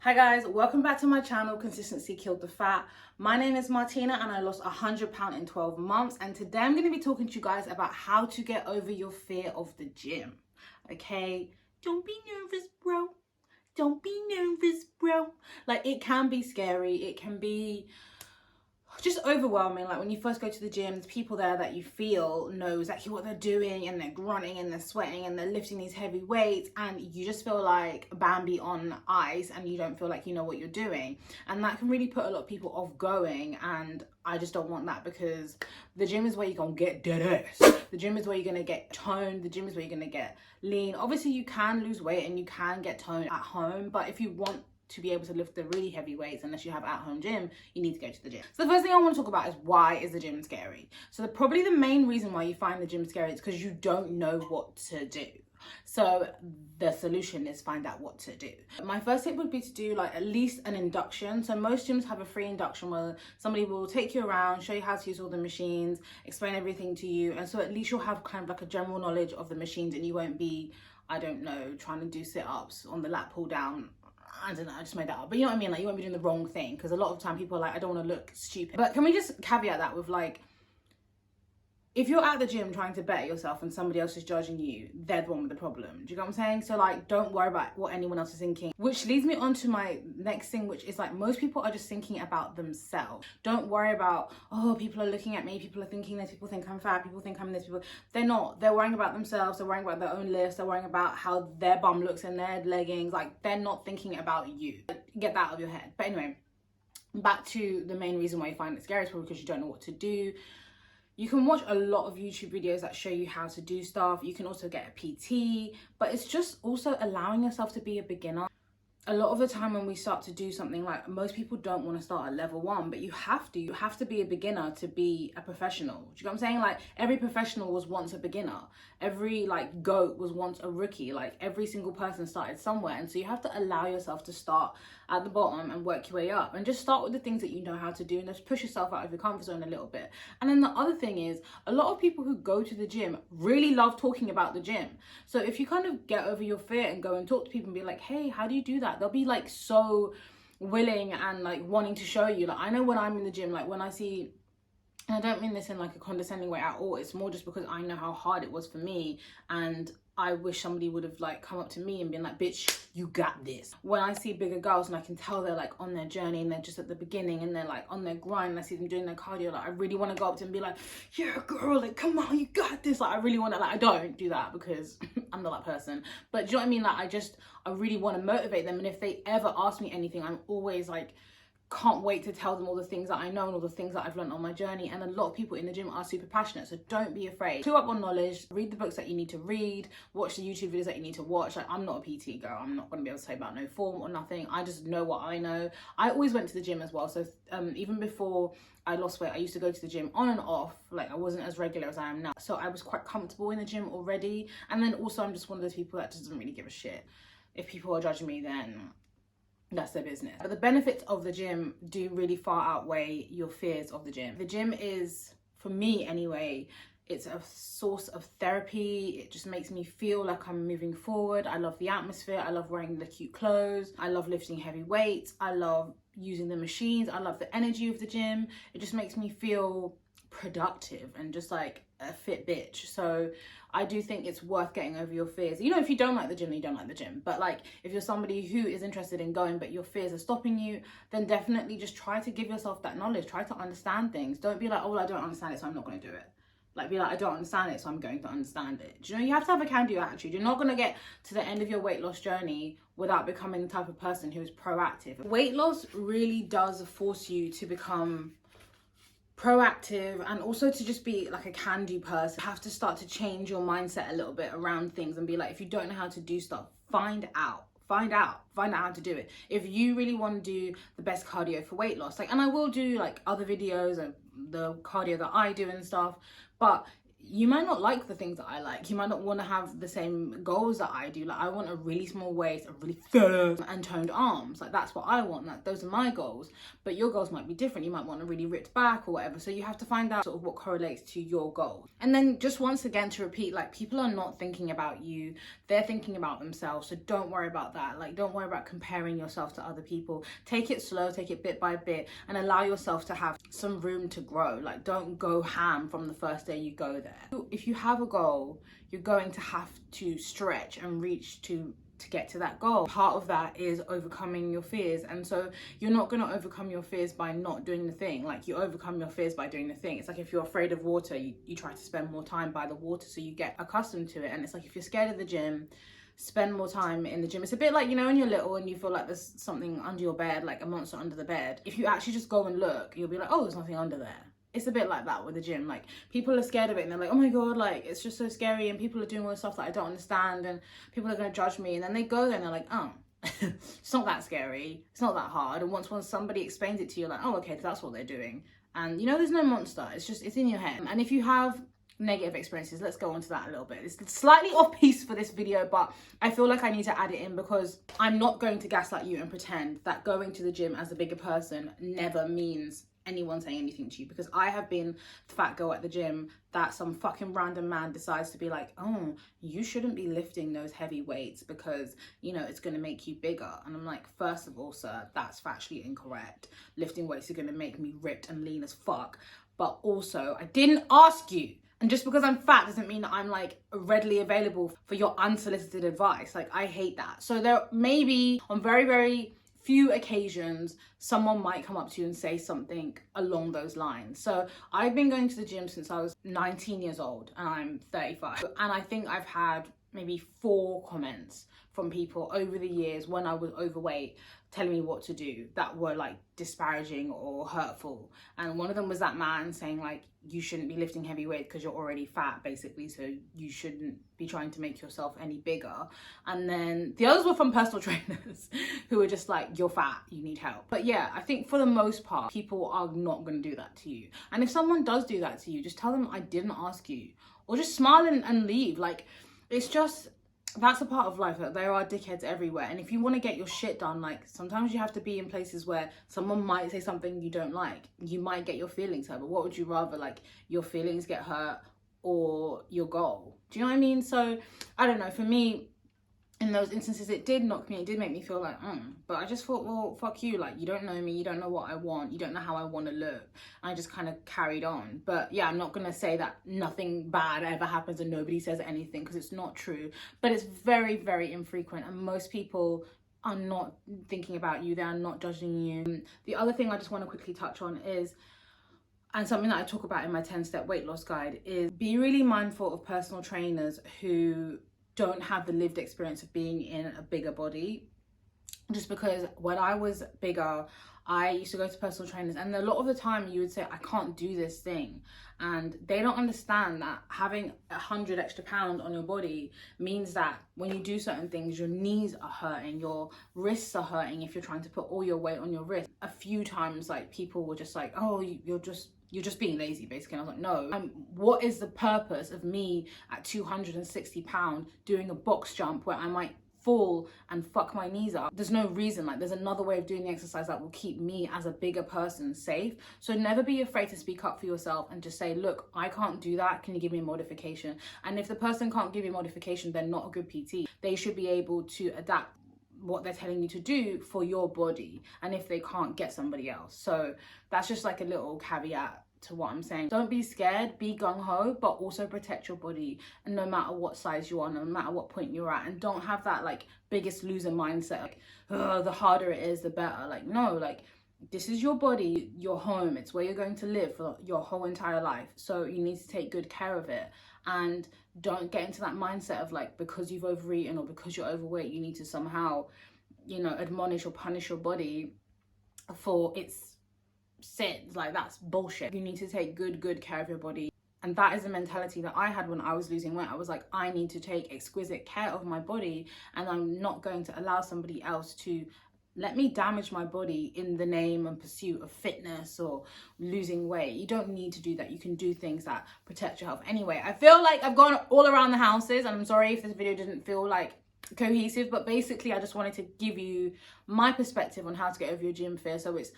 Hi guys, welcome back to my channel, Consistency Killed the Fat. My name is Martina and I lost 100 pounds in 12 months, and today I'm going to be talking to you guys about how to get over your fear of the gym. Okay, don't be nervous, bro. Don't be nervous, bro. Like, it can be scary, it can be just overwhelming. Like, when you first go to the gym, there's people there that you feel know exactly what they're doing, and they're grunting and they're sweating and they're lifting these heavy weights, and you just feel like Bambi on ice and you don't feel like you know what you're doing, and that can really put a lot of people off going. And I just don't want that, because the gym is where you're gonna get dead ass. The gym is where you're gonna get toned. The gym is where you're gonna get lean. Obviously you can lose weight and you can get toned at home, but if you want to be able to lift the really heavy weights, unless you have at-home gym, you need to go to the gym. So the first thing I want to talk about is, why is the gym scary? So probably the main reason why you find the gym scary is because you don't know what to do. So the solution is find out what to do. My first tip would be to do like at least an induction. So most gyms have a free induction where somebody will take you around, show you how to use all the machines, explain everything to you, and so at least you'll have kind of like a general knowledge of the machines, and you won't be, I don't know, trying to do sit-ups on the lat pull down. I don't know, I just made that up. But you know what I mean? Like, you won't be doing the wrong thing, because a lot of the time people are like, I don't want to look stupid. But can we just caveat that with, like, if you're at the gym trying to better yourself and somebody else is judging you, they're the one with the problem. Do you get what I'm saying? So like, don't worry about what anyone else is thinking. Which leads me on to my next thing, which is like, most people are just thinking about themselves. Don't worry about, oh, people are looking at me, people are thinking this, people think I'm fat, people think I'm this, people. They're not. They're worrying about themselves, they're worrying about their own lifts, they're worrying about how their bum looks in their leggings. Like, they're not thinking about you. Get that out of your head. But anyway, back to the main reason why you find it scary is probably because you don't know what to do. You can watch a lot of YouTube videos that show you how to do stuff. You can also get a PT, but it's just also allowing yourself to be a beginner. A lot of the time when we start to do something, like, most people don't want to start at level 1, but you have to be a beginner to be a professional. Do you know what I'm saying? Like, every professional was once a beginner. Every like GOAT was once a rookie. Like, every single person started somewhere, and so you have to allow yourself to start at the bottom and work your way up, and just start with the things that you know how to do, and just push yourself out of your comfort zone a little bit. And then the other thing is, a lot of people who go to the gym really love talking about the gym. So if you kind of get over your fear and go and talk to people and be like, hey, how do you do that? They'll be like so willing and like wanting to show you. Like, I know when I'm in the gym, like when I see, and I don't mean this in like a condescending way at all, it's more just because I know how hard it was for me, and I wish somebody would have like come up to me and been like, bitch, you got this. When I see bigger girls and I can tell they're like on their journey and they're just at the beginning and they're like on their grind, and I see them doing their cardio, like I really want to go up to them and be like, yeah girl, like come on, you got this. Like, I really want to, like, I don't do that because I'm not that person, but do you know what I mean? Like, I really want to motivate them, and if they ever ask me anything, I'm always like, can't wait to tell them all the things that I know and all the things that I've learned on my journey. And a lot of people in the gym are super passionate, so don't be afraid. Chew up on knowledge, read the books that you need to read, watch the YouTube videos that you need to watch. Like, I'm not a PT girl, I'm not going to be able to say about no form or nothing. I just know what I know. I always went to the gym as well, so even before I lost weight, I used to go to the gym on and off. Like, I wasn't as regular as I am now, so I was quite comfortable in the gym already. And then also, I'm just one of those people that doesn't really give a shit. If people are judging me, then that's their business. But the benefits of the gym do really far outweigh your fears of the gym. The gym is, for me anyway, it's a source of therapy. It just makes me feel like I'm moving forward. I love the atmosphere. I love wearing the cute clothes. I love lifting heavy weights. I love using the machines. I love the energy of the gym. It just makes me feel productive and just like a fit bitch. So I do think it's worth getting over your fears. You know, if you don't like the gym, then you don't like the gym. But like, if you're somebody who is interested in going, but your fears are stopping you, then definitely just try to give yourself that knowledge. Try to understand things. Don't be like, oh, well, I don't understand it, so I'm not going to do it. Like, be like, I don't understand it, so I'm going to understand it. Do you know, you have to have a can-do attitude. You're not going to get to the end of your weight loss journey without becoming the type of person who is proactive. Weight loss really does force you to become proactive, and also to just be like a can-do person. You have to start to change your mindset a little bit around things and be like, if you don't know how to do stuff, find out how to do it. If you really want to do the best cardio for weight loss, like, and I will do like other videos of the cardio that I do and stuff, but you might not like the things that I like. You might not want to have the same goals that I do. Like, I want a really small waist, a really thin and toned arms. Like, that's what I want. Like, those are my goals. But your goals might be different. You might want a really ripped back or whatever. So you have to find out sort of what correlates to your goals. And then just once again to repeat, like, people are not thinking about you. They're thinking about themselves. So don't worry about that. Like, don't worry about comparing yourself to other people. Take it slow, take it bit by bit, and allow yourself to have some room to grow. Like, don't go ham from the first day you go there. If you have a goal, you're going to have to stretch and reach to get to that goal. Part of that is overcoming your fears, and so you're not going to overcome your fears by not doing the thing. Like, you overcome your fears by doing the thing. It's like if you're afraid of water, you try to spend more time by the water so you get accustomed to it. And it's like if you're scared of the gym, spend more time in the gym. It's a bit like, you know, when you're little and you feel like there's something under your bed, like a monster under the bed. If you actually just go and look, you'll be like, oh, there's nothing under there. It's a bit like that with the gym. Like, people are scared of it and they're like, oh my god, like, it's just so scary, and people are doing all this stuff that I don't understand, and people are going to judge me. And then they go there and they're like, oh, it's not that scary, it's not that hard. And once somebody explains it to you, like, oh, okay, that's what they're doing. And you know, there's no monster, it's just, it's in your head. And if you have negative experiences, let's go on to that a little bit. It's slightly off piece for this video, but I feel like I need to add it in because I'm not going to gaslight you and pretend that going to the gym as a bigger person never means anyone saying anything to you, because I have been the fat girl at the gym that some fucking random man decides to be like, oh, you shouldn't be lifting those heavy weights because, you know, it's going to make you bigger. And I'm like, first of all, sir, that's factually incorrect. Lifting weights are going to make me ripped and lean as fuck. But also, I didn't ask you. And just because I'm fat doesn't mean that I'm like readily available for your unsolicited advice. Like, I hate that. So there may be on very, very few occasions someone might come up to you and say something along those lines. So I've been going to the gym since I was 19 years old and I'm 35. And I think I've had maybe 4 comments from people over the years when I was overweight telling me what to do that were like disparaging or hurtful. And one of them was that man saying like, you shouldn't be lifting heavy weight because you're already fat, basically, so you shouldn't be trying to make yourself any bigger. And then the others were from personal trainers who were just like, you're fat, you need help. But yeah, I think for the most part, people are not going to do that to you. And if someone does do that to you, just tell them I didn't ask you, or just smile and leave. Like, it's just, that's a part of life. Like, there are dickheads everywhere, and if you want to get your shit done, like, sometimes you have to be in places where someone might say something you don't like. You might get your feelings hurt, but what would you rather, like, your feelings get hurt or your goal? Do you know what I mean? So I don't know, for me, in those instances, it did knock me, it did make me feel like, but I just thought, well, fuck you, like, you don't know me, you don't know what I want, you don't know how I want to look. And I just kind of carried on. But yeah, I'm not gonna say that nothing bad ever happens and nobody says anything, because it's not true. But it's very, very infrequent, and most people are not thinking about you, they are not judging you. The other thing I just want to quickly touch on is, and something that I talk about in my 10-step weight loss guide, is be really mindful of personal trainers who don't have the lived experience of being in a bigger body. Just because when I was bigger, I used to go to personal trainers, and a lot of the time you would say, I can't do this thing. And they don't understand that having 100 extra pounds on your body means that when you do certain things, your knees are hurting, your wrists are hurting if you're trying to put all your weight on your wrist. A few times, like, people were just like, oh, you're just being lazy, basically. And I was like, no. What is the purpose of me at 260 pounds doing a box jump where I might fall and fuck my knees up? There's no reason. Like, there's another way of doing the exercise that will keep me as a bigger person safe. So never be afraid to speak up for yourself and just say, look, I can't do that, can you give me a modification? And if the person can't give you a modification, they're not a good PT. They should be able to adapt what they're telling you to do for your body, and if they can't, get somebody else. So that's just like a little caveat to what I'm saying. Don't be scared, be gung-ho, but also protect your body, and no matter what size you are, no matter what point you're at. And don't have that like biggest loser mindset, like, the harder it is the better. Like, no, like, this is your body, your home, it's where you're going to live for your whole entire life, so you need to take good care of it. And don't get into that mindset of like, because you've overeaten or because you're overweight, you need to somehow, you know, admonish or punish your body for its sins. Like, that's bullshit. You need to take good care of your body. And that is the mentality that I had when I was losing weight. I was like, I need to take exquisite care of my body, and I'm not going to allow somebody else to let me damage my body in the name and pursuit of fitness or losing weight. You don't need to do that. You can do things that protect your health. Anyway, I feel like I've gone all around the houses, and I'm sorry if this video didn't feel like cohesive, but basically I just wanted to give you my perspective on how to get over your gym fear. So it's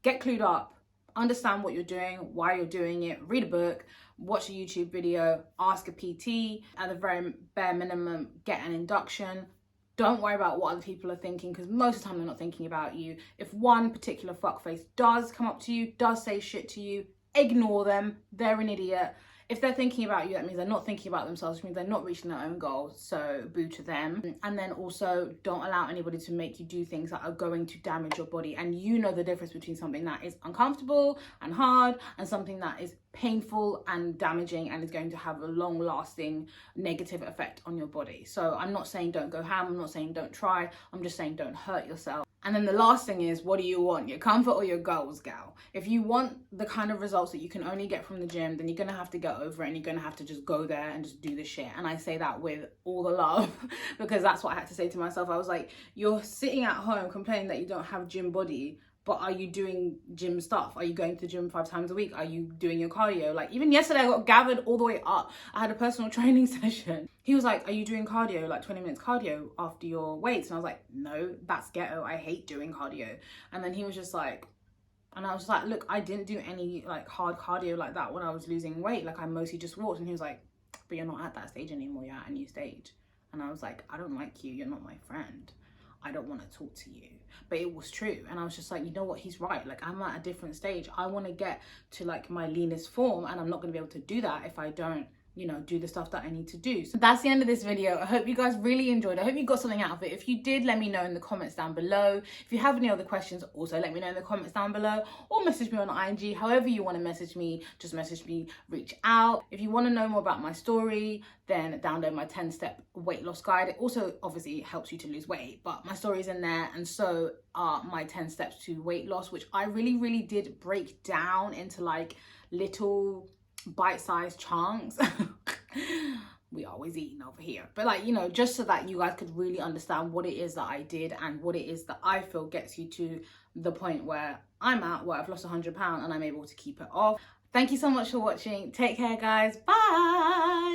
get clued up, understand what you're doing, why you're doing it, read a book, watch a YouTube video, ask a PT, at the very bare minimum, get an induction. Don't worry about what other people are thinking, because most of the time they're not thinking about you. If one particular fuckface does come up to you, does say shit to you, ignore them. They're an idiot. If they're thinking about you, that means they're not thinking about themselves, which means they're not reaching their own goals. So boo to them. And then also don't allow anybody to make you do things that are going to damage your body. And you know the difference between something that is uncomfortable and hard and something that is painful and damaging and is going to have a long lasting negative effect on your body. So I'm not saying don't go ham. I'm not saying don't try. I'm just saying don't hurt yourself. And then the last thing is, what do you want? Your comfort or your goals, gal? If you want the kind of results that you can only get from the gym, then you're going to have to get over it and you're going to have to just go there and just do the shit. And I say that with all the love because that's what I had to say to myself. I was like, you're sitting at home complaining that you don't have gym body, but are you doing gym stuff? Are you going to the gym 5 times a week? Are you doing your cardio? Like even yesterday I got gathered all the way up. I had a personal training session. He was like, are you doing cardio, like 20 minutes cardio after your weights? And I was like, no, that's ghetto. I hate doing cardio. And then he was just like, and I was like, look, I didn't do any like hard cardio like that when I was losing weight. Like I mostly just walked. And he was like, but you're not at that stage anymore. You're at a new stage. And I was like, I don't like you. You're not my friend. I don't want to talk to you. But it was true. And I was just like, you know what, he's right. Like I'm at a different stage. I want to get to like my leanest form, and I'm not going to be able to do that if I don't, you know, do the stuff that I need to do. So that's the end of this video. I hope you guys really enjoyed it. I hope you got something out of it. If you did, let me know in the comments down below. If you have any other questions, also let me know in the comments down below, or message me on IG. However you want to message me, just message me, reach out. If you want to know more about my story, then download my 10-step weight loss guide. It also obviously helps you to lose weight, but my story's in there, and so are my 10 steps to weight loss, which I really did break down into like little bite-sized chunks. We always eating over here, but like, you know, just so that you guys could really understand what it is that I did and what it is that I feel gets you to the point where I'm at, where I've lost 100 pounds and I'm able to keep it off. Thank you so much for watching. Take care, guys. Bye.